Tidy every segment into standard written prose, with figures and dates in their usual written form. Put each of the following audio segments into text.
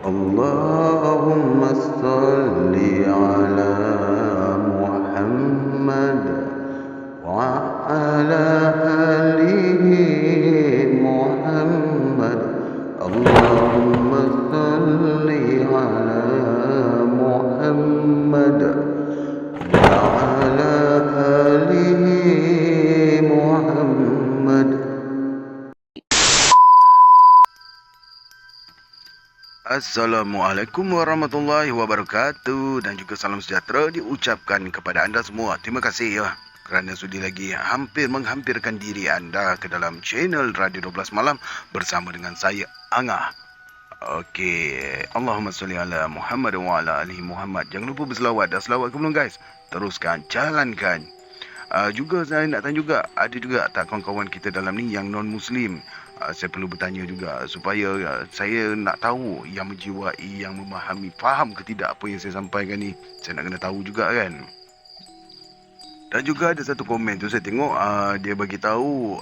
اللهم صل على محمد وعلى آل محمد. اللهم صل على محمد وعلى آل محمد. Assalamualaikum warahmatullahi wabarakatuh dan juga salam sejahtera diucapkan kepada anda semua. Terima kasih ya kerana sudi lagi hampir menghampirkan diri anda ke dalam channel Radio 12 Malam bersama dengan saya Angah. Okey, Allahumma salli ala Muhammad wa ala alihi Muhammad. Jangan lupa berselawat. Dah selawat ke belum guys? Teruskan, jalankan. Juga saya nak tanya juga, ada juga tak kawan-kawan kita dalam ni yang non-Muslim? Saya perlu bertanya juga supaya saya nak tahu yang menjiwai, yang memahami, faham ke tidak apa yang saya sampaikan ni. Saya nak kena tahu juga kan. Dan juga ada satu komen tu saya tengok dia bagi tahu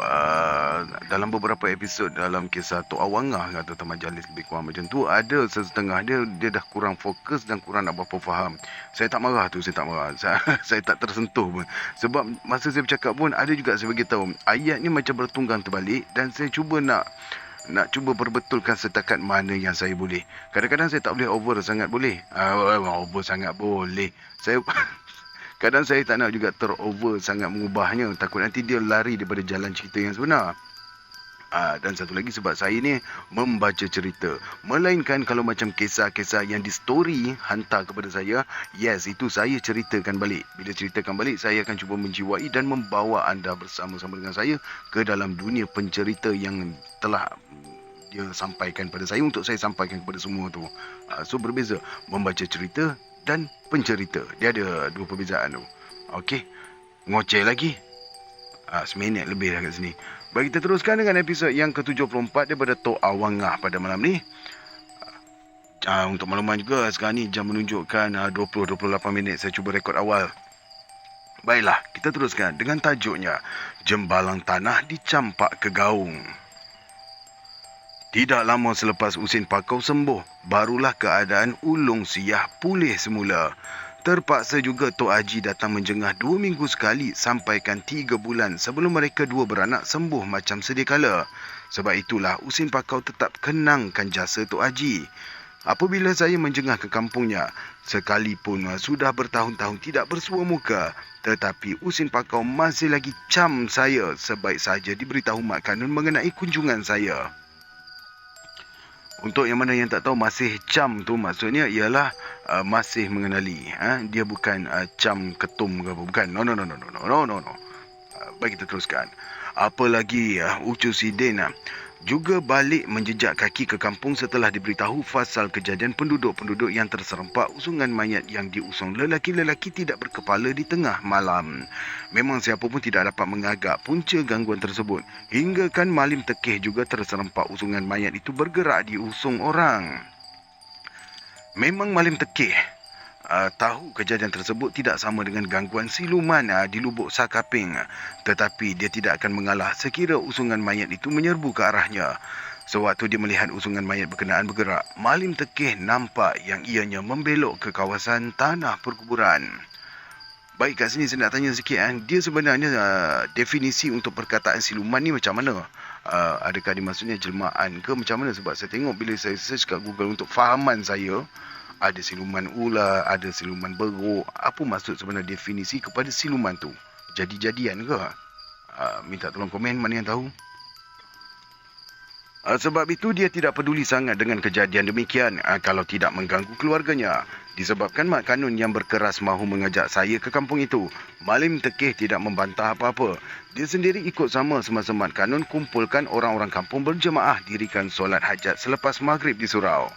dalam beberapa episod dalam kisah Tok Awangah atau Majalis lebih kurang macam tu, ada setengah dia dah kurang fokus dan kurang nak berapa faham. Saya tak marah tu, saya tak marah. Saya tak tersentuh pun. Sebab masa saya bercakap pun ada juga saya bagi tahu ayat ni macam bertunggang terbalik dan saya cuba nak cuba perbetulkan setakat mana yang saya boleh. Kadang-kadang saya tak boleh over sangat boleh. Over sangat boleh. Saya kadang saya tak nak juga terover sangat mengubahnya. Takut nanti dia lari daripada jalan cerita yang sebenar. Dan satu lagi sebab saya ni membaca cerita. Melainkan kalau macam kisah-kisah yang di story hantar kepada saya, yes, itu saya ceritakan balik. Bila ceritakan balik, saya akan cuba menjiwai dan membawa anda bersama-sama dengan saya ke dalam dunia pencerita yang telah dia sampaikan pada saya untuk saya sampaikan kepada semua tu. So berbeza membaca cerita dan pencerita. Dia ada dua perbezaan tu. Okey. Ngoceh lagi. Seminit lebih dah kat sini. Baik, kita teruskan dengan episod yang ke-74 daripada Tok Awangah pada malam ni. Untuk makluman juga, sekarang ni jam menunjukkan 20-28 minit. Saya cuba rekod awal. Baiklah, kita teruskan dengan tajuknya Jembalang Tanah Dicampak ke Gaung. Tidak lama selepas Usin Pakau sembuh, barulah keadaan Ulung Siyah pulih semula. Terpaksa juga Tok Haji datang menjengah 2 minggu sekali sampaikan 3 bulan sebelum mereka dua beranak sembuh macam sedia kala. Sebab itulah Usin Pakau tetap kenangkan jasa Tok Haji. Apabila saya menjengah ke kampungnya, sekalipun sudah bertahun-tahun tidak bersua muka, tetapi Usin Pakau masih lagi cam saya sebaik saja diberitahu Mak Kanun mengenai kunjungan saya. Untuk yang mana yang tak tahu, masih cam tu maksudnya ialah masih mengenali. Dia bukan cam ketum ke apa. Bukan. No. Baik, kita teruskan. Apalagi Ucu Sidin juga balik menjejak kaki ke kampung setelah diberitahu pasal kejadian penduduk-penduduk yang terserempak usungan mayat yang diusung lelaki-lelaki tidak berkepala di tengah malam. Memang siapa pun tidak dapat mengagak punca gangguan tersebut. Hingga kan Malim Tekeh juga terserempak usungan mayat itu bergerak diusung orang. Memang Malim Tekeh tahu kejadian tersebut tidak sama dengan gangguan siluman di Lubuk Sakaping, tetapi dia tidak akan mengalah sekira usungan mayat itu menyerbu ke arahnya. Sewaktu dia melihat usungan mayat berkenaan bergerak, Malim Tekeh nampak yang ianya membelok ke kawasan tanah perkuburan. Baik, kat sini saya nak tanya sikit dia sebenarnya definisi untuk perkataan siluman ni macam mana? Adakah dimaksudnya jelmaan ke macam mana? Sebab saya tengok bila saya search kat Google untuk fahaman saya, ada siluman ular, ada siluman beruk. Apa maksud sebenarnya definisi kepada siluman tu? Jadi-jadian ke? Minta tolong komen mana yang tahu. Sebab itu dia tidak peduli sangat dengan kejadian demikian kalau tidak mengganggu keluarganya. Disebabkan Mak Kanun yang berkeras mahu mengajak saya ke kampung itu, Malim Tekeh tidak membantah apa-apa. Dia sendiri ikut sama semasa Mak Kanun kumpulkan orang-orang kampung berjemaah dirikan solat hajat selepas maghrib di surau.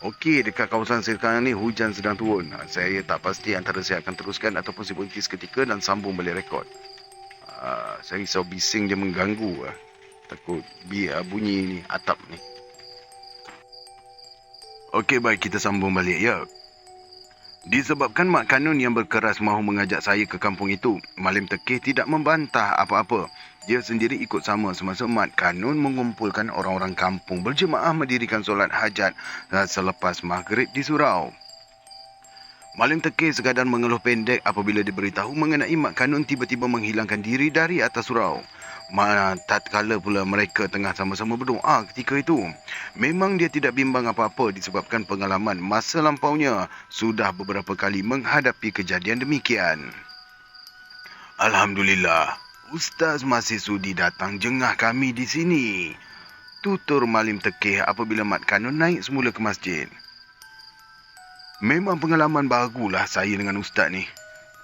Okey, dekat kawasan saya sekarang ni hujan sedang turun. Saya tak pasti antara saya akan teruskan ataupun saya berhenti seketika dan sambung balik rekod. Saya risau bising dia mengganggu. Takut bunyi ni atap ni. Okey, baik, kita sambung balik ya. Disebabkan Mak Kanun yang berkeras mahu mengajak saya ke kampung itu, Malim Tekeh tidak membantah apa-apa. Dia sendiri ikut sama semasa Mat Kanun mengumpulkan orang-orang kampung berjemaah mendirikan solat hajat selepas maghrib di surau. Malim Tekir sekadar mengeluh pendek apabila diberitahu mengenai Mat Kanun tiba-tiba menghilangkan diri dari atas surau. Tatkala pula mereka tengah sama-sama berdoa ketika itu. Memang dia tidak bimbang apa-apa disebabkan pengalaman masa lampaunya sudah beberapa kali menghadapi kejadian demikian. Alhamdulillah, Ustaz masih sudi datang jengah kami di sini, tutur Malim Tekir apabila Mat Kanun naik semula ke masjid. Memang pengalaman bagulah saya dengan Ustaz ni,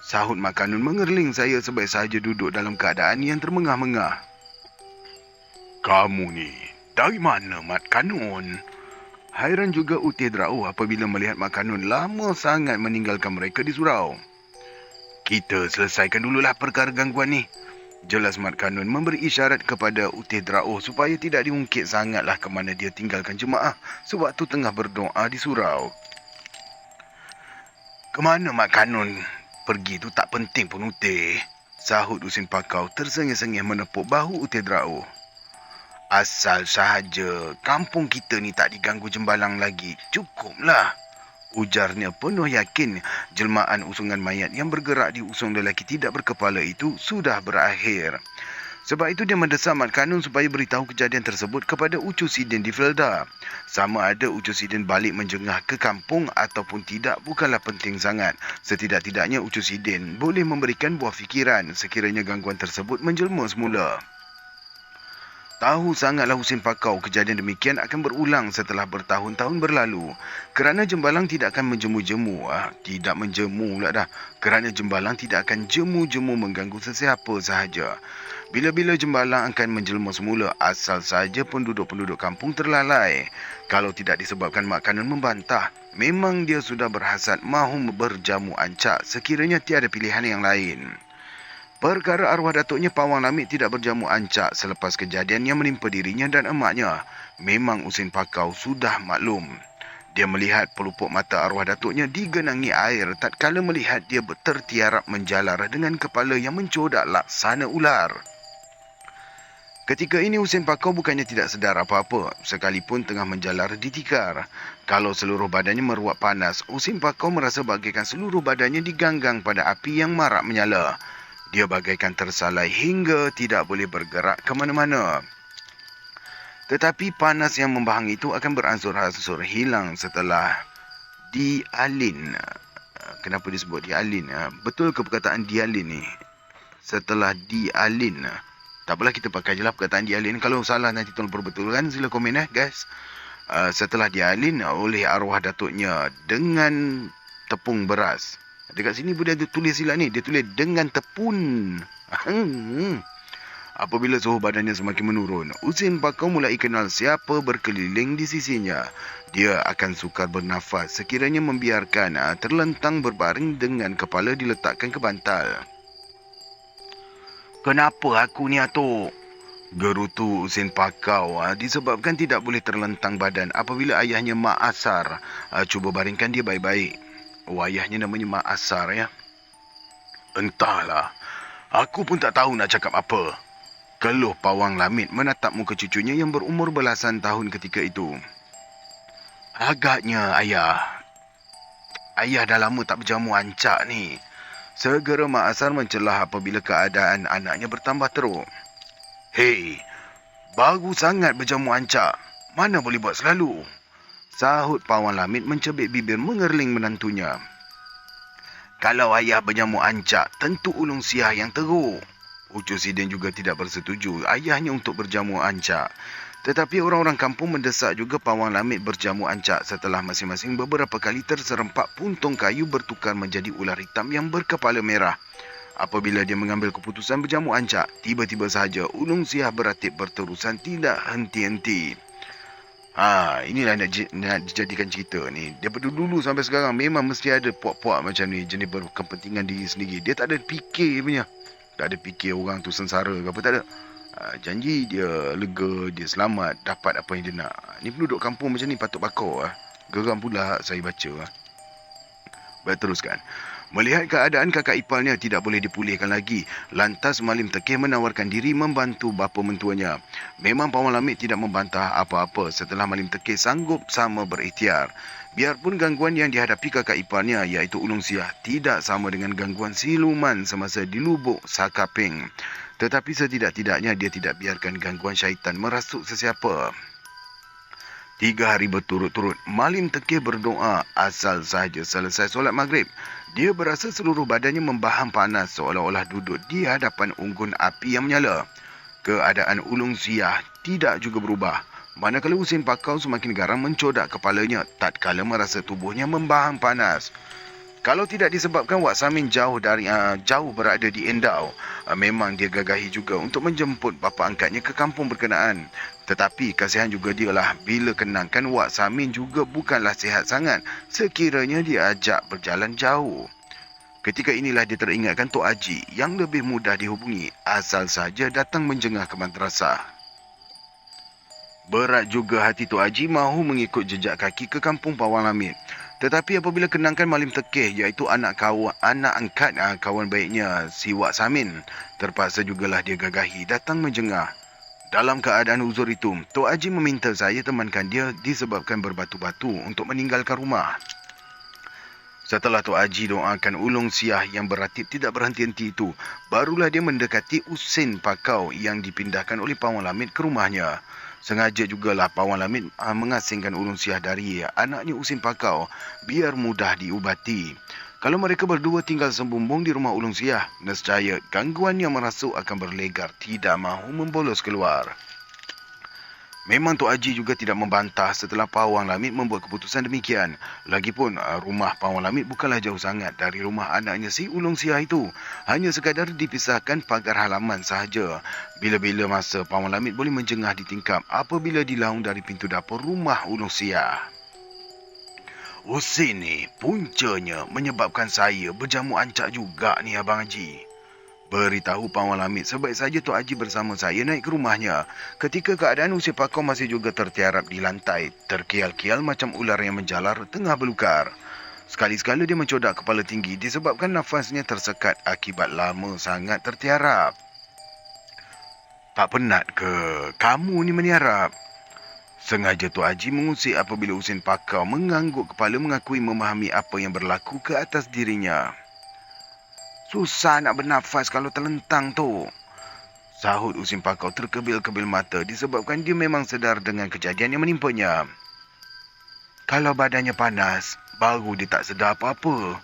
sahut Mat Kanun mengerling saya sebaik sahaja duduk dalam keadaan yang termengah-mengah. Kamu ni, dari mana Mat Kanun? Hairan juga Uti Drau apabila melihat Mat Kanun lama sangat meninggalkan mereka di surau. Kita selesaikan dululah perkara gangguan ni, jelas Mat Kanun memberi isyarat kepada Uti Drau supaya tidak diungkit sangatlah ke mana dia tinggalkan jemaah sewaktu tengah berdoa di surau. Kemana Mat Kanun pergi tu tak penting pun Uti, sahut Usin Pakau tersengih-sengih menepuk bahu Uti Drau. Asal sahaja kampung kita ni tak diganggu jembalang lagi, cukuplah, ujarnya penuh yakin jelmaan usungan mayat yang bergerak di usung lelaki tidak berkepala itu sudah berakhir. Sebab itu dia mendesak Mat Kanun supaya beritahu kejadian tersebut kepada Ucu Sidin di Felda. Sama ada Ucu Sidin balik menjengah ke kampung ataupun tidak bukanlah penting sangat. Setidak-tidaknya Ucu Sidin boleh memberikan buah fikiran sekiranya gangguan tersebut menjelma semula. Tahu sangatlah Husin Pakau kejadian demikian akan berulang setelah bertahun-tahun berlalu. Kerana jembalang tidak akan menjemu-jemu. Tidak menjemu pula dah. Kerana jembalang tidak akan jemu-jemu mengganggu sesiapa sahaja. Bila-bila jembalang akan menjelma semula asal sahaja penduduk-penduduk kampung terlalai. Kalau tidak disebabkan Mak Kanun membantah, memang dia sudah berhasad mahu berjamu ancak sekiranya tiada pilihan yang lain. Perkara arwah datuknya Pawang Lamit tidak berjamu ancak selepas kejadian yang menimpa dirinya dan emaknya. Memang Usin Pakau sudah maklum. Dia melihat pelupuk mata arwah datuknya digenangi air tatkala melihat dia tertiarap menjalar dengan kepala yang mencodak laksana ular. Ketika ini Usin Pakau bukannya tidak sedar apa-apa sekalipun tengah menjalar di tikar. Kalau seluruh badannya meruap panas, Usin Pakau merasa bagaikan seluruh badannya diganggang pada api yang marak menyala. Dia bagaikan tersalai hingga tidak boleh bergerak ke mana-mana. Tetapi panas yang membahang itu akan beransur-ansur hilang setelah dialin. Kenapa disebut dialin? Betul ke perkataan dialin ni? Setelah dialin. Tak apalah, kita pakai je lah perkataan dialin. Kalau salah nanti tolong perbetulkan, sila komen guys. Setelah dialin oleh arwah datuknya dengan tepung beras. Dekat sini pun dia tulis silap ni. Dia tulis dengan tepun. Apabila suhu badannya semakin menurun, Usin Pakau mulai kenal siapa berkeliling di sisinya. Dia akan sukar bernafas sekiranya membiarkan terlentang berbaring dengan kepala diletakkan ke bantal. Kenapa aku ni atuk? Gerutu Usin Pakau disebabkan tidak boleh terlentang badan apabila ayahnya Mak Asar cuba baringkan dia baik-baik. Ayahnya namanya Mak Asar ya. Entahlah. Aku pun tak tahu nak cakap apa. Keluh Pawang Lamit menatap muka cucunya yang berumur belasan tahun ketika itu. Agaknya ayah. Ayah dah lama tak berjamu ancak ni. Segera Mak Asar mencelah apabila keadaan anaknya bertambah teruk. Hei, baru sangat berjamu ancak. Mana boleh buat selalu? Sahut Pawang Lamit mencebik bibir mengerling menantunya. Kalau ayah berjamu ancak, tentu ulung siah yang teruk. Ucu Sidin juga tidak bersetuju ayahnya untuk berjamu ancak. Tetapi orang-orang kampung mendesak juga Pawang Lamit berjamu ancak setelah masing-masing beberapa kali terserempak puntung kayu bertukar menjadi ular hitam yang berkepala merah. Apabila dia mengambil keputusan berjamu ancak, tiba-tiba sahaja ulung siah beratip berterusan tidak henti-henti. Inilah nak dijadikan cerita ni. Daripada dulu sampai sekarang memang mesti ada puak-puak macam ni, jenis berkepentingan diri sendiri. Dia tak ada fikir punya. Tak ada fikir orang tu sengsara ke apa, tak ada. Janji dia lega, dia selamat, dapat apa yang dia nak. Ni penduduk kampung macam ni patut bakar. Geram pula saya baca. Baik, teruskan. Melihat keadaan kakak iparnya tidak boleh dipulihkan lagi, lantas Malim Tekeh menawarkan diri membantu bapa mentuanya. Memang Pawan Lamid tidak membantah apa-apa setelah Malim Tekeh sanggup sama berikhtiar. Biarpun gangguan yang dihadapi kakak iparnya iaitu ulung siah tidak sama dengan gangguan siluman semasa di lubuk Sakaping. Tetapi setidak-tidaknya dia tidak biarkan gangguan syaitan merasuk sesiapa. 3 hari berturut-turut, Malim Tekeh berdoa asal sahaja selesai solat maghrib. Dia berasa seluruh badannya membaham panas seolah-olah duduk di hadapan unggun api yang menyala. Keadaan ulung siah tidak juga berubah. Manakala Husin Pakau semakin garam mencodak kepalanya tatkala merasa tubuhnya membaham panas. Kalau tidak disebabkan Wak Samin jauh berada di Endau, memang dia gagahi juga untuk menjemput bapa angkatnya ke kampung berkenaan. Tetapi kasihan juga dialah bila kenangkan Wak Samin juga bukanlah sihat sangat sekiranya diajak berjalan jauh. Ketika inilah dia teringatkan Tok Haji yang lebih mudah dihubungi asal saja datang menjengah ke madrasah. Berat juga hati Tok Haji mahu mengikut jejak kaki ke kampung Pawan Lamid. Tetapi apabila kenangkan Malim Tekeh iaitu anak angkat kawan baiknya si Wak Samin, terpaksa jugalah dia gagahi datang menjengah. Dalam keadaan uzur itu, Tok Haji meminta saya temankan dia disebabkan berbatu-batu untuk meninggalkan rumah. Setelah Tok Haji doakan ulung siah yang beratib tidak berhenti-henti itu, barulah dia mendekati Husin Pakau yang dipindahkan oleh Pawan Lamid ke rumahnya. Sengaja jugalah Pawan Lamid mengasingkan ulung siah dari anaknya Husin Pakau biar mudah diubati. Kalau mereka berdua tinggal sembumbung di rumah ulung siah, nescaya gangguan yang merasuk akan berlegar tidak mahu membolos keluar. Memang Tok Haji juga tidak membantah setelah Pawan Lamid membuat keputusan demikian. Lagipun rumah Pawan Lamid bukanlah jauh sangat dari rumah anaknya si ulung siah itu. Hanya sekadar dipisahkan pagar halaman sahaja. Bila-bila masa Pawan Lamid boleh menjengah di tingkap apabila dilaung dari pintu dapur rumah ulung siah. Husin ni puncanya menyebabkan saya berjamu ancak juga ni Abang Haji. Beritahu Pawan Lamid sebaik saja Tok Haji bersama saya naik ke rumahnya. Ketika keadaan Husin Pakau masih juga tertiarap di lantai, terkial-kial macam ular yang menjalar tengah berlukar. Sekali-sekala dia mencodak kepala tinggi disebabkan nafasnya tersekat akibat lama sangat tertiarap. Tak penat ke kamu ni meniarap? Sengaja Tok Haji mengusik apabila Husin Pakau mengangguk kepala mengakui memahami apa yang berlaku ke atas dirinya. Susah nak bernafas kalau terlentang tu. Sahut Husin Pakau terkebil-kebil mata disebabkan dia memang sedar dengan kejadian yang menimpanya. Kalau badannya panas, baru dia tak sedar apa-apa.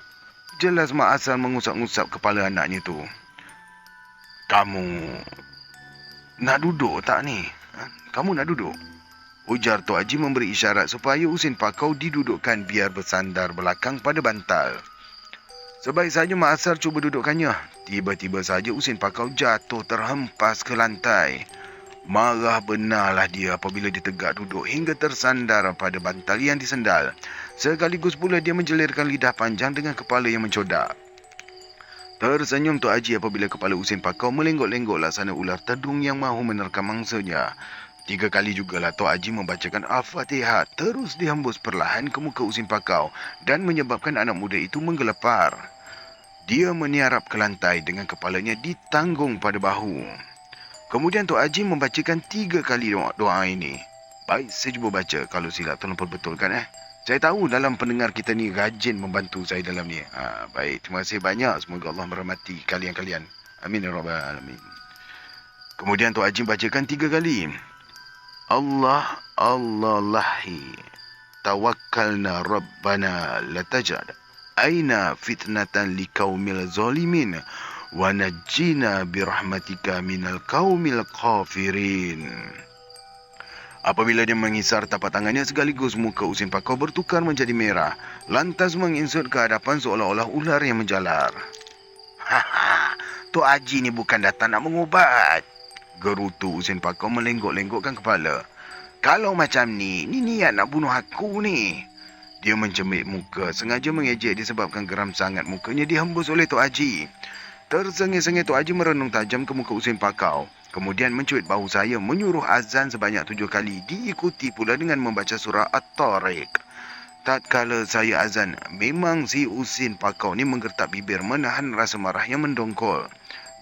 Jelas mak asal mengusap-ngusap kepala anaknya tu. Kamu nak duduk tak ni? Kamu nak duduk? Ujar Tok Haji memberi isyarat supaya Husin Pakau didudukkan biar bersandar belakang pada bantal. Sebaik saja Mak Asar cuba dudukkannya. Tiba-tiba saja Husin Pakau jatuh terhempas ke lantai. Marah benarlah dia apabila ditegak duduk hingga tersandar pada bantal yang disendal. Sekaligus pula dia menjelirkan lidah panjang dengan kepala yang mencodak. Tersenyum Tok Haji apabila kepala Husin Pakau melenggok-lenggok laksana ular tedung yang mahu menerkam mangsanya. 3 kali jugalah Tok Haji membacakan Al-Fatihah terus dihembus perlahan ke muka Husin Pakau dan menyebabkan anak muda itu menggelepar. Dia meniarap ke lantai dengan kepalanya ditanggung pada bahu. Kemudian Tok Haji membacakan 3 kali doa ini. Baik, saya cuba baca. Kalau silap tolong perbetulkan. Saya tahu dalam pendengar kita ni rajin membantu saya dalam ni. Baik, terima kasih banyak. Semoga Allah merahmati kalian-kalian. Amin ya rabbal alamin. Kemudian Tok Haji bacakan 3 kali. Allah Allahi tawakkalna rabbana latajad aina fitnatan liqaumil zalimin wa najjina birahmatika minal qaumil kafirin. Apabila dia mengisar tapak tangannya sekaligus muka Husin Pakau bertukar menjadi merah, lantas menginsut ke hadapan seolah-olah ular yang menjalar. Haha, Tok Haji ni bukan datang nak mengubat, gerutu Husin Pakau melenggok-lenggokkan kepala. Kalau macam ni niat nak bunuh aku ni. Dia mencemik muka, sengaja mengejek disebabkan geram sangat mukanya dihembus oleh Tok Haji. Tersengih-sengih Tok Haji merenung tajam ke muka Husin Pakau. Kemudian mencuit bahu saya menyuruh azan sebanyak 7 kali, diikuti pula dengan membaca surah At-Tariq. Tatkala saya azan, memang si Usin Pakau ni menggertak bibir menahan rasa marah yang mendongkol.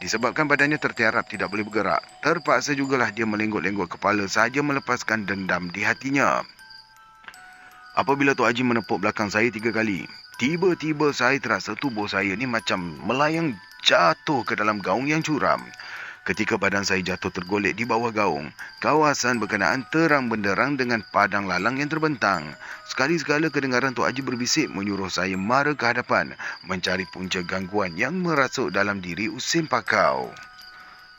Disebabkan badannya tertiarap tidak boleh bergerak, terpaksa jugalah dia melenggot-lenggot kepala sahaja melepaskan dendam di hatinya. Apabila Tok Haji menepuk belakang saya 3 kali, tiba-tiba saya terasa tubuh saya ni macam melayang jatuh ke dalam gaung yang curam. Ketika badan saya jatuh tergolek di bawah gaung, kawasan berkenaan terang benderang dengan padang lalang yang terbentang. Sekali-sekala kedengaran Tok Haji berbisik menyuruh saya mara ke hadapan, mencari punca gangguan yang merasuk dalam diri Usin Pakau.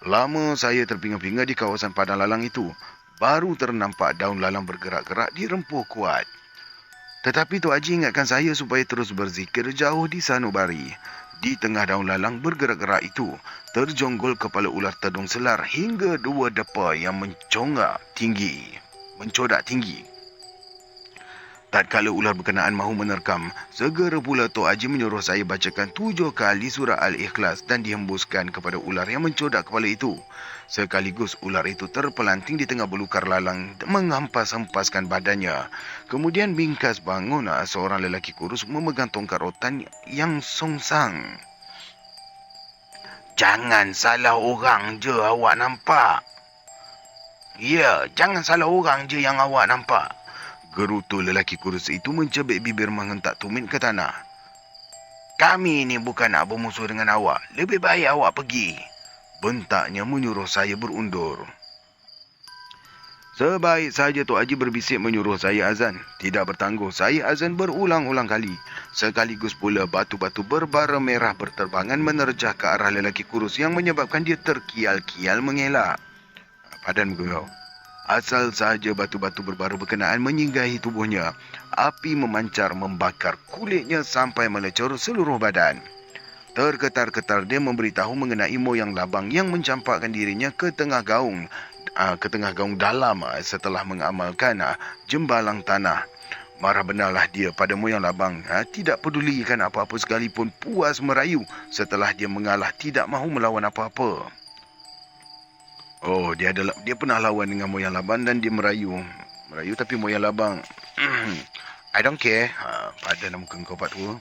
Lama saya terpinga-pinga di kawasan padang lalang itu, baru ternampak daun lalang bergerak-gerak di rempuh kuat. Tetapi Tok Haji ingatkan saya supaya terus berzikir jauh di sanubari. Di tengah daun lalang bergerak-gerak itu, terjonggol kepala ular tedung selar hingga 2 depa yang mencodak tinggi. Tatkala ular berkenaan mahu menerkam, segera pula Tok Haji menyuruh saya bacakan 7 kali surah Al-Ikhlas dan dihembuskan kepada ular yang mencodak kepala itu. Sekaligus ular itu terpelanting di tengah belukar lalang menghampas-hempaskan badannya. Kemudian bingkas bangun seorang lelaki kurus memegang tongkat rotan yang songsang. "Jangan salah orang je awak nampak." "Ya, jangan salah orang je yang awak nampak." Gerutu lelaki kurus itu mencebik bibir menghentak tumit ke tanah. "Kami ni bukan nak bermusuh dengan awak. Lebih baik awak pergi." Bentaknya menyuruh saya berundur. Sebaik saja Tok Haji berbisik menyuruh saya azan. Tidak bertangguh, saya azan berulang-ulang kali. Sekaligus pula batu-batu berbara merah berterbangan menerjah ke arah lelaki kurus yang menyebabkan dia terkial-kial mengelak. Padan muka kau. Asal saja batu-batu berbara berkenaan menyinggahi tubuhnya, api memancar membakar kulitnya sampai melecur seluruh badan. Terketar-ketar dia memberitahu mengenai moyang labang yang mencampakkan dirinya ke tengah gaung dalam setelah mengamalkan jembalang tanah. Marah benarlah dia pada moyang labang, tidak pedulikan apa-apa sekalipun, puas merayu setelah dia mengalah tidak mahu melawan apa-apa. Oh, dia pernah lawan dengan moyang labang dan dia merayu tapi moyang labang I don't care. Pada nama muka kau Pak Tua.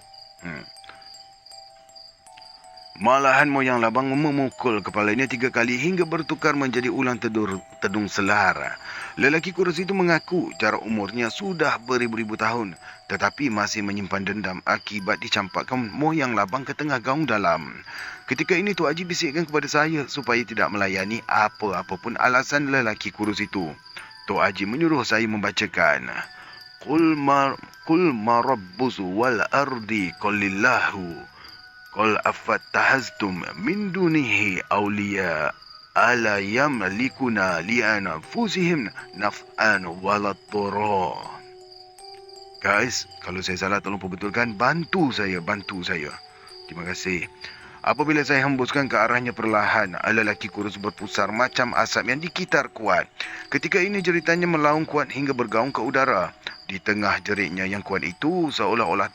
Malahan moyang labang memukul kepalanya 3 kali hingga bertukar menjadi ulang tedung selar. Lelaki kurus itu mengaku jarak umurnya sudah beribu-ribu tahun, tetapi masih menyimpan dendam akibat dicampakkan moyang labang ke tengah gaung dalam. Ketika ini Tok Haji bisikkan kepada saya supaya tidak melayani apa-apa pun alasan lelaki kurus itu. Tok Haji menyuruh saya membacakan, Qul marabbus wal ardi qulillahu Qul afattahaztum min dunihi awliya ala yamlikuna li'anfusihim naf'an waladhdara. Guys, kalau saya salah tolong perbetulkan, bantu saya. Terima kasih. Apabila saya hembuskan ke arahnya perlahan, lelaki kurus berpusar macam asap yang dikitar kuat. Ketika ini jeritannya melaung kuat hingga bergaung ke udara. Di tengah jeritnya yang kuat itu seolah-olah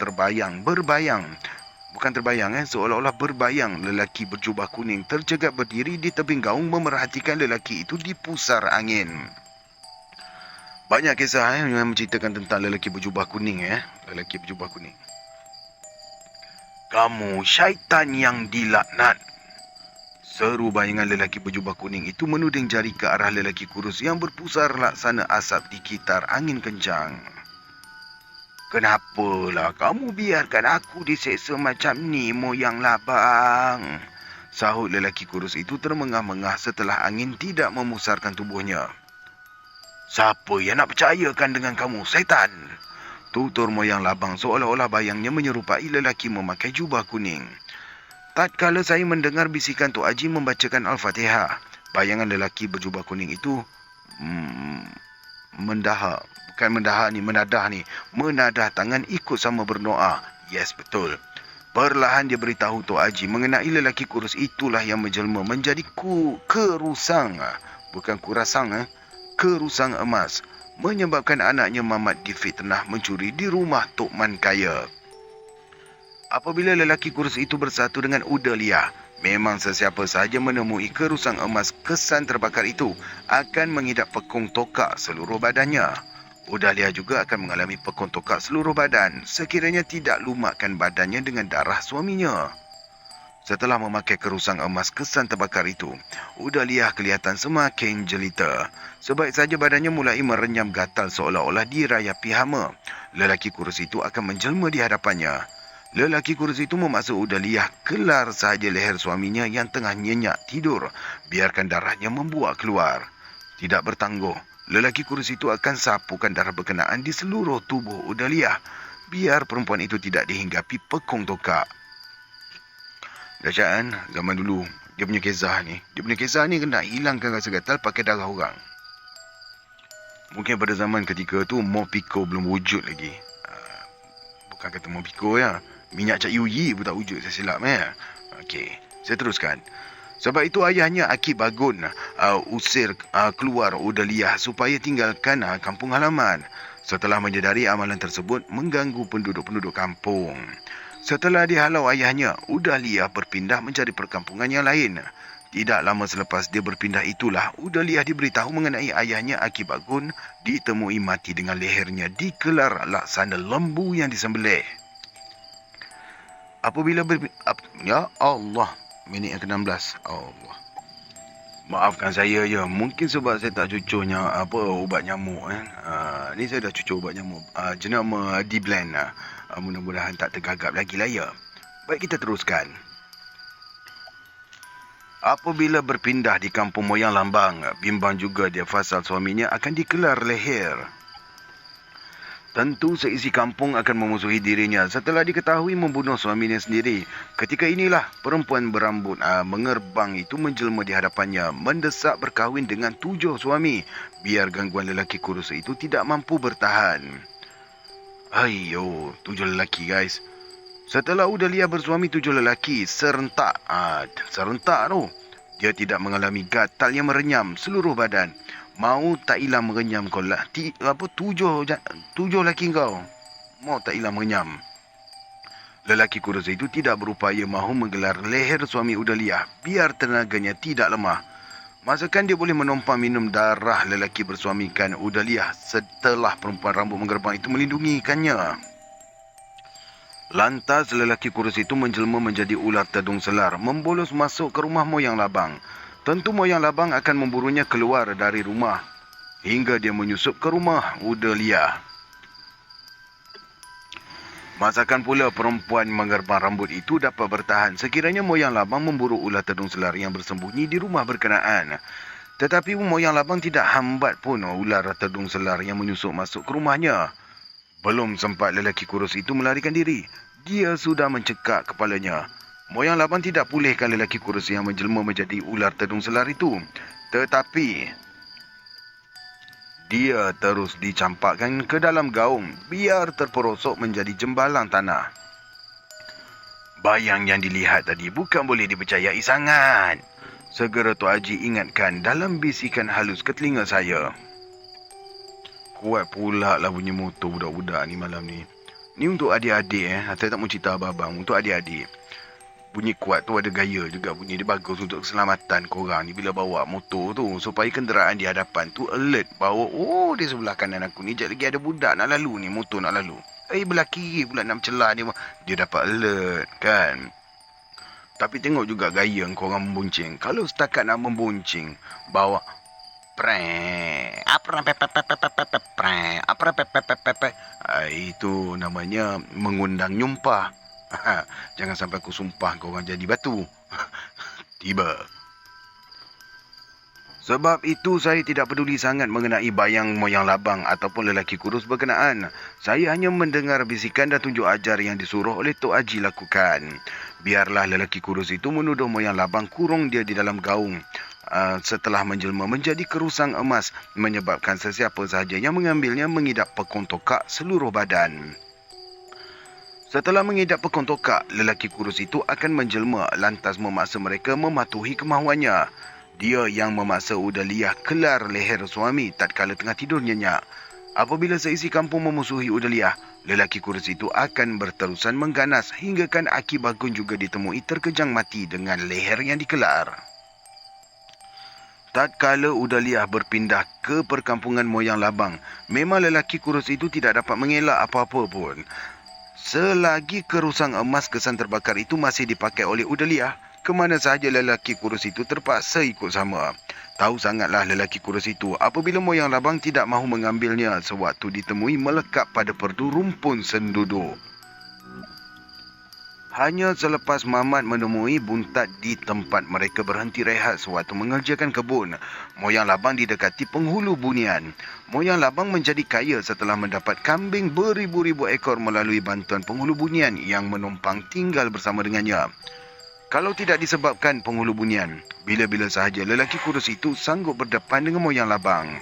seolah-olah berbayang lelaki berjubah kuning terjegat berdiri di tebing gaung memerhatikan lelaki itu di pusar angin. Banyak kisah yang menceritakan tentang lelaki berjubah kuning. "Kamu syaitan yang dilaknat," seru bayangan lelaki berjubah kuning itu menuding jari ke arah lelaki kurus yang berpusar laksana asap dikitar angin kencang. "Kenapalah kamu biarkan aku diseksa macam ni, moyang labang?" sahut lelaki kurus itu termengah-mengah setelah angin tidak memusarkan tubuhnya. "Siapa yang nak percayakan dengan kamu, syaitan?" tutur moyang labang seolah-olah bayangnya menyerupai lelaki memakai jubah kuning. Tatkala saya mendengar bisikan Tok Haji membacakan Al-Fatihah, bayangan lelaki berjubah kuning itu menadah tangan ikut sama berdoa. Yes, betul. Perlahan dia beritahu Tok Haji mengenai lelaki kurus itulah yang menjelma menjadi kerusang emas, menyebabkan anaknya Mamat difitnah mencuri di rumah Tok Man Kaya. Apabila lelaki kurus itu bersatu dengan Udalia, memang sesiapa sahaja menemui kerusang emas kesan terbakar itu akan mengidap pekung tokak seluruh badannya. Udalia juga akan mengalami pekon-tokak seluruh badan sekiranya tidak lumatkan badannya dengan darah suaminya. Setelah memakai kerusang emas kesan terbakar itu, Udalia kelihatan semakin jelita. Sebaik saja badannya mulai merenyam gatal seolah-olah dirayapi hama. Lelaki kurus itu akan menjelma di hadapannya. Lelaki kurus itu memaksa Udalia kelar sahaja leher suaminya yang tengah nyenyak tidur, biarkan darahnya membuak keluar. Tidak bertangguh, lelaki kurus itu akan sapukan darah berkenaan di seluruh tubuh Udalia, biar perempuan itu tidak dihinggapi pekong tokak. Dahsyat kan? Zaman dulu, dia punya kisah ni kena hilangkan rasa gatal pakai darah orang. Mungkin pada zaman ketika tu Mopiko belum wujud lagi. Bukan kata Mopiko ya. Minyak Cak Yuyi pun tak wujud, saya silap ya. Okey, saya teruskan. Sebab itu ayahnya Aki Bagun usir keluar Udalia supaya tinggalkan kampung halaman. Setelah menyedari amalan tersebut mengganggu penduduk-penduduk kampung. Setelah dihalau ayahnya, Udalia berpindah mencari perkampungan yang lain. Tidak lama selepas dia berpindah itulah, Udalia diberitahu mengenai ayahnya Aki Bagun ditemui mati dengan lehernya dikelar laksana lembu yang disembelih. Ya Allah, minit yang ke-16. Allah. Maafkan saya ya, mungkin sebab saya tak cucurnya ubat nyamuk ni saya dah cucur ubat nyamuk. Jenama D-Blend. Mudah-mudahan tak tergagap lagi lah ya. Baik, kita teruskan. Apabila berpindah di kampung moyang Lambang, bimbang juga dia fasal suaminya akan dikelar leher. Tentu seisi kampung akan memusuhi dirinya setelah diketahui membunuh suaminya sendiri. Ketika inilah perempuan berambut mengerbang itu menjelma di hadapannya, mendesak berkahwin dengan 7 suami, biar gangguan lelaki kurus itu tidak mampu bertahan. Ayo, 7 lelaki guys. Setelah Udalia bersuami 7 lelaki, serentak tu. Dia tidak mengalami gatal yang merenyam seluruh badan. Mau tak hilang mengenyam kau lah. 7 lelaki kau. Mau tak hilang mengenyam. Lelaki kurus itu tidak berupaya mahu menggelar leher suami Udalia, biar tenaganya tidak lemah. Masakan dia boleh menumpang minum darah lelaki bersuamikan Udalia setelah perempuan rambut menggerbang itu melindungikannya. Lantas lelaki kurus itu menjelma menjadi ular tedung selar, membolos masuk ke rumah moyang Labang. Tentu moyang Labang akan memburunya keluar dari rumah hingga dia menyusup ke rumah Udalia. Masakan pula perempuan menggerbang rambut itu dapat bertahan sekiranya moyang Labang memburu ular tedung selar yang bersembunyi di rumah berkenaan. Tetapi moyang Labang tidak hambat pun ular tedung selar yang menyusup masuk ke rumahnya. Belum sempat lelaki kurus itu melarikan diri, dia sudah mencekak kepalanya. Moyang Labang tidak pulihkan lelaki kurus yang menjelma menjadi ular tedung selar itu. Tetapi dia terus dicampakkan ke dalam gaung biar terperosok menjadi jembalang tanah. Bayang yang dilihat tadi bukan boleh dipercayai sangat. Segera Tok Haji ingatkan dalam bisikan halus ke telinga saya. Kuat pula lah bunyi motor budak-budak ni malam ni. Ni untuk adik-adik Saya tak mau cerita abang-abang. Untuk adik-adik. Bunyi kuat tu ada gaya juga bunyi. Dia bagus untuk keselamatan korang ni bila bawa motor tu. Supaya kenderaan di hadapan tu alert. Bawa, di sebelah kanan aku ni. Sekejap lagi ada budak nak lalu ni. Motor nak lalu. Belah kiri pula nak mencelah ni. Dia dapat alert kan. Tapi tengok juga gaya korang membonceng. Kalau setakat nak membonceng. Bawa itu namanya mengundang nyumpah. Jangan sampai aku sumpah kau orang jadi batu. Tiba. Sebab itu saya tidak peduli sangat mengenai bayang moyang Labang ataupun lelaki kurus berkenaan. Saya hanya mendengar bisikan dan tunjuk ajar yang disuruh oleh Tok Haji lakukan. Biarlah lelaki kurus itu menuduh moyang Labang kurung dia di dalam gaung. Setelah menjelma menjadi kerusang emas, menyebabkan sesiapa sahaja yang mengambilnya mengidap pekon tokak seluruh badan. Setelah mengidap pekon tokak, lelaki kurus itu akan menjelma lantas memaksa mereka mematuhi kemahuannya. Dia yang memaksa Udalia kelar leher suami tatkala tengah tidur nyenyak. Apabila seisi kampung memusuhi Udalia, lelaki kurus itu akan berterusan mengganas hinggakan Aki Bagun juga ditemui terkejang mati dengan leher yang dikelar. Tatkala Udaliah berpindah ke perkampungan moyang Labang, memang lelaki kurus itu tidak dapat mengelak apa-apa pun. Selagi kerusang emas kesan terbakar itu masih dipakai oleh Udaliah, ke mana sahaja lelaki kurus itu terpaksa ikut sama. Tahu sangatlah lelaki kurus itu apabila moyang Labang tidak mahu mengambilnya sewaktu ditemui melekat pada perdu rumpun senduduk. Hanya selepas Mamat menemui Buntat di tempat mereka berhenti rehat sewaktu mengerjakan kebun, moyang Labang didekati penghulu bunian. Moyang Labang menjadi kaya setelah mendapat kambing beribu-ribu ekor melalui bantuan penghulu bunian yang menumpang tinggal bersama dengannya. Kalau tidak disebabkan penghulu bunian, bila-bila sahaja lelaki kurus itu sanggup berdepan dengan moyang Labang.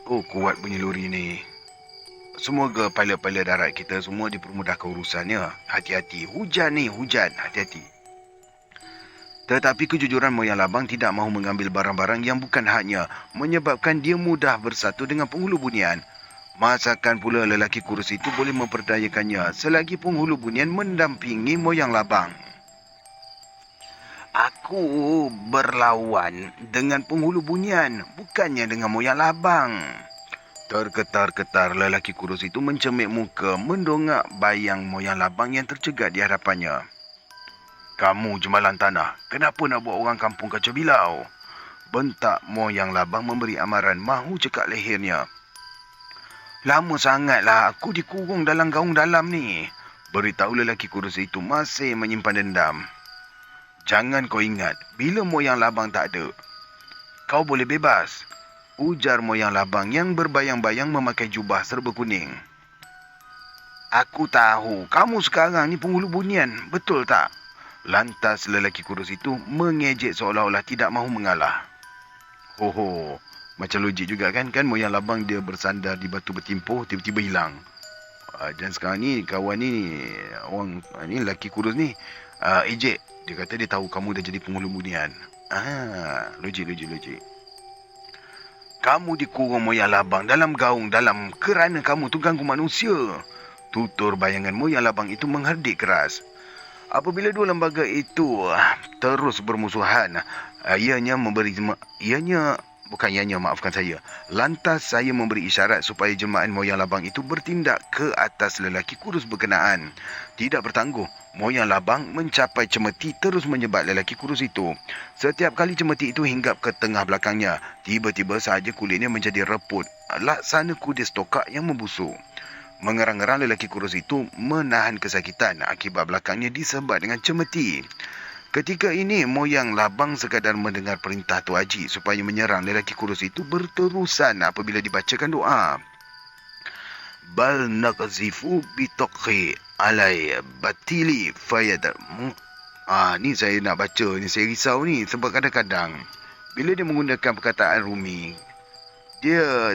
Oh, kuat bunyi lori ni. Semoga pilot-pilot darat kita semua dipermudahkan urusannya. Hati-hati. Hujan ni, hujan. Hati-hati. Tetapi kejujuran moyang Labang tidak mahu mengambil barang-barang yang bukan haknya, menyebabkan dia mudah bersatu dengan penghulu bunian. Masakan pula lelaki kurus itu boleh memperdayakannya selagi penghulu bunian mendampingi moyang Labang. Aku berlawan dengan penghulu bunian, bukannya dengan moyang Labang. Terketar-ketar lelaki kurus itu mencemik muka mendongak bayang moyang Labang yang tercegat di hadapannya. Kamu jemalan tanah, kenapa nak buat orang kampung kacau bilau? Bentak moyang Labang memberi amaran mahu cekak lehernya. Lama sangatlah aku dikurung dalam gaung dalam ni, beritahu lelaki kurus itu masih menyimpan dendam. Jangan kau ingat, bila moyang Labang tak ada, kau boleh bebas, ujar moyang Labang yang berbayang-bayang memakai jubah serba kuning. Aku tahu, kamu sekarang ni penghulu bunian, betul tak? Lantas lelaki kurus itu mengejek seolah-olah tidak mahu mengalah. Ho, macam logik juga kan moyang Labang dia bersandar di batu bertimpuh tiba-tiba hilang. Dan sekarang ni kawan ni, orang ni lelaki kurus ni ejek. Dia kata dia tahu kamu dah jadi penghulu bunian. Logik. Kamu dikurung moyang Labang dalam gaung dalam kerana kamu tu ganggu manusia. Tutur bayangan moyang Labang itu mengherdik keras. Apabila dua lembaga itu terus bermusuhan, lantas saya memberi isyarat supaya jemaah moyang Labang itu bertindak ke atas lelaki kurus berkenaan. Tidak bertangguh, moyang Labang mencapai cemeti terus menyebat lelaki kurus itu. Setiap kali cemeti itu hinggap ke tengah belakangnya, tiba-tiba sahaja kulitnya menjadi reput, laksana kudis tokak yang membusuk. Mengerang-gerang lelaki kurus itu menahan kesakitan akibat belakangnya disebat dengan cemeti. Ketika ini, moyang Labang sekadar mendengar perintah Tok Haji supaya menyerang lelaki kurus itu berterusan apabila dibacakan doa. Bal naqzifu bitaqi alai batili fayad. Ni saya nak baca ni, saya risau ni sebab kadang-kadang bila dia menggunakan perkataan Rumi,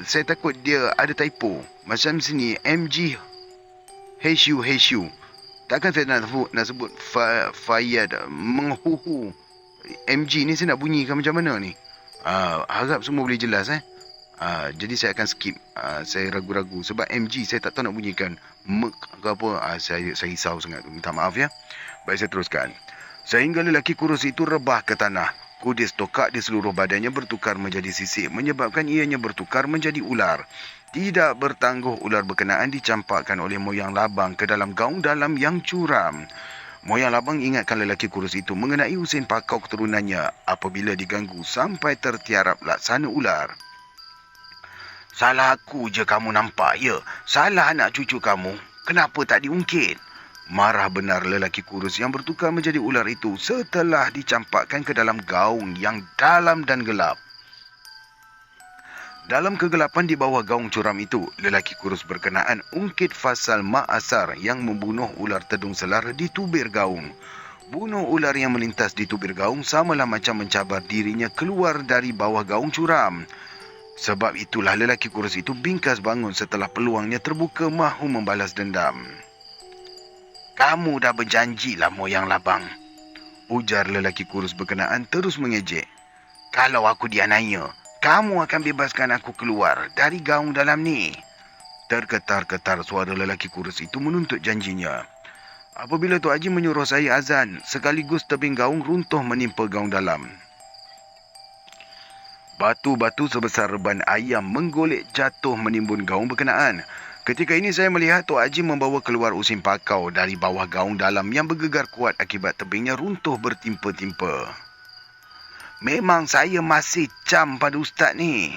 saya takut dia ada typo. Macam sini MG HU. Takkan saya nak sebut Fayad menghuhu. MG ni saya nak bunyikan macam mana ni? Harap semua boleh jelas jadi saya akan skip. Saya ragu-ragu sebab MG saya tak tahu nak bunyikan mek ke apa. Saya risau sangat tu. Minta maaf ya. Baik, saya teruskan. Sehingga lelaki kurus itu rebah ke tanah. Kudis tokak di seluruh badannya bertukar menjadi sisik, menyebabkan ianya bertukar menjadi ular. Tidak bertangguh, ular berkenaan dicampakkan oleh moyang Labang ke dalam gaung dalam yang curam. Moyang Labang ingatkan lelaki kurus itu mengenai usin pakau keturunannya apabila diganggu sampai tertiarap laksana ular. Salah aku je kamu nampak, ya? Salah anak cucu kamu. Kenapa tak diungkit? Marah benar lelaki kurus yang bertukar menjadi ular itu setelah dicampakkan ke dalam gaung yang dalam dan gelap. Dalam kegelapan di bawah gaung curam itu, lelaki kurus berkenaan ungkit fasal ma'asar yang membunuh ular tedung selar di tubir gaung. Bunuh ular yang melintas di tubir gaung samalah macam mencabar dirinya keluar dari bawah gaung curam. Sebab itulah lelaki kurus itu bingkas bangun setelah peluangnya terbuka mahu membalas dendam. Kamu dah berjanjilah moyang Labang, ujar lelaki kurus berkenaan terus mengejek. Kalau aku dianiaya, kamu akan bebaskan aku keluar dari gaung dalam ni. Terketar-ketar suara lelaki kurus itu menuntut janjinya. Apabila Tok Haji menyuruh saya azan, sekaligus tebing gaung runtuh menimpa gaung dalam. Batu-batu sebesar reban ayam menggolek jatuh menimbun gaung berkenaan. Ketika ini saya melihat Tok Haji membawa keluar usin pakau dari bawah gaung dalam yang bergegar kuat akibat tebingnya runtuh bertimpa-timpa. Memang saya masih cam pada ustaz ni.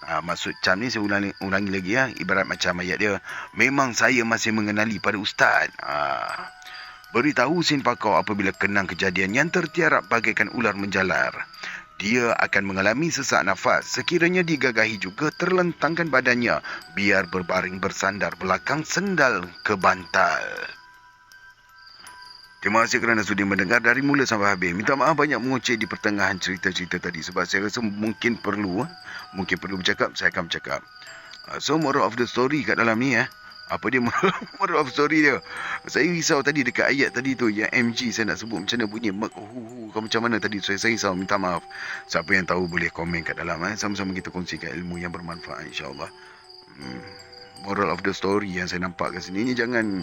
Maksud cam ni saya ulangi lagi ya. Ibarat macam ayat dia. Memang saya masih mengenali pada ustaz. Beritahu Sin Pakau apabila kenang kejadian yang tertiarap bagaikan ular menjalar. Dia akan mengalami sesak nafas sekiranya digagahi juga terlentangkan badannya biar berbaring bersandar belakang sendal ke bantal. Terima kasih kerana sudi mendengar dari mula sampai habis. Minta maaf banyak mengoceh di pertengahan cerita-cerita tadi sebab saya rasa mungkin perlu bercakap, saya akan bercakap. So moral of the story kat dalam ni apa dia moral of story dia? Saya risau tadi dekat ayat tadi tu yang MG saya nak sebut macam mana bunyi kau macam mana tadi, saya risau, minta maaf. Siapa yang tahu boleh komen kat dalam sama-sama kita kongsikan ilmu yang bermanfaat insya-Allah. Moral of the story yang saya nampak kat sini ni jangan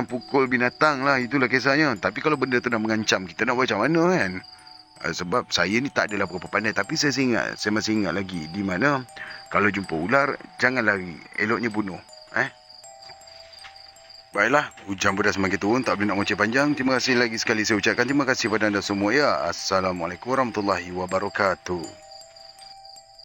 pukul binatang lah, itulah kisahnya. Tapi kalau benda tu nak mengancam kita, nak buat macam mana kan? Sebab saya ni tak adalah berapa pandai, tapi saya masih ingat lagi di mana kalau jumpa ular jangan lari, eloknya bunuh. Baiklah, hujan pada semakin turun, tak boleh nak ngoceh panjang. Terima kasih lagi sekali saya ucapkan terima kasih kepada anda semua ya. Assalamualaikum warahmatullahi wabarakatuh.